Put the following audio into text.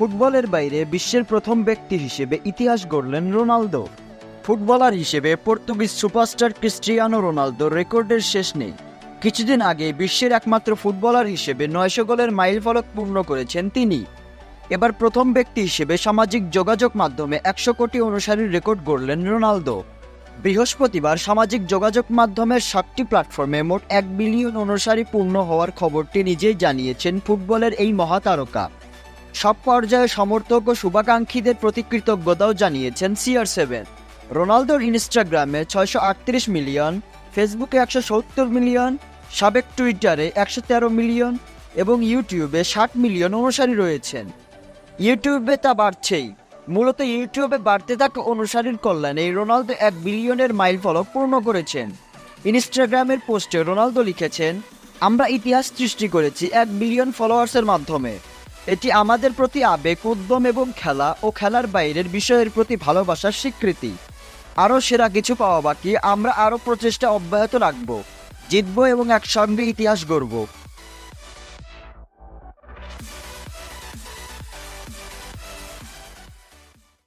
ফুটবলের বাইরে বিশ্বের প্রথম ব্যক্তি হিসেবে ইতিহাস গড়লেন রোনালদো। ফুটবলার হিসেবে পর্তুগিজ সুপারস্টার ক্রিস্টিয়ানো রোনালদোর রেকর্ডের শেষ নেই। কিছুদিন আগে বিশ্বের একমাত্র ফুটবলার হিসেবে ৯০০ গোলের মাইলফলক পূর্ণ করেছেন তিনি। এবার প্রথম ব্যক্তি হিসেবে সামাজিক যোগাযোগ মাধ্যমে ১০০ কোটি অনুসারীর রেকর্ড গড়লেন রোনালদো। বৃহস্পতিবার সামাজিক যোগাযোগ মাধ্যমের ৭টি প্ল্যাটফর্মে মোট ১ বিলিয়ন অনুসারী পূর্ণ হওয়ার খবরটি নিজেই জানিয়েছেন ফুটবলের এই মহাতারকা। সব পর্যায়ে সমর্থক ও শুভাকাঙ্ক্ষীদের প্রতি কৃতজ্ঞতাও জানিয়েছেন CR7। রোনালদোর ইনস্টাগ্রামে ৬৩৮ মিলিয়ন, ফেসবুকে ১৭০ মিলিয়ন, সাবেক টুইটারে ১১৩ মিলিয়ন এবং ইউটিউবে ৬০ মিলিয়ন অনুসারী রয়েছেন। ইউটিউবে তা বাড়ছেই। মূলত ইউটিউবে বাড়তে থাকা অনুসারীর কল্যাণে রোনালদো ১ বিলিয়নের মাইলফলক পূর্ণ করেছেন। ইনস্টাগ্রামের পোস্টে রোনালদো লিখেছেন, আমরা ইতিহাস সৃষ্টি করেছি ১ বিলিয়ন ফলোয়ার্সের মাধ্যমে। এটি আমাদের প্রতি আবেগ, উদ্যম এবং খেলা ও খেলার বাইরের বিষয়ের প্রতি ভালোবাসার স্বীকৃতি। আরও সেরা কিছু পাওয়া বাকি, আমরা আরও প্রচেষ্টা অব্যাহত রাখব, জিতব এবং একসঙ্গে ইতিহাস গড়ব।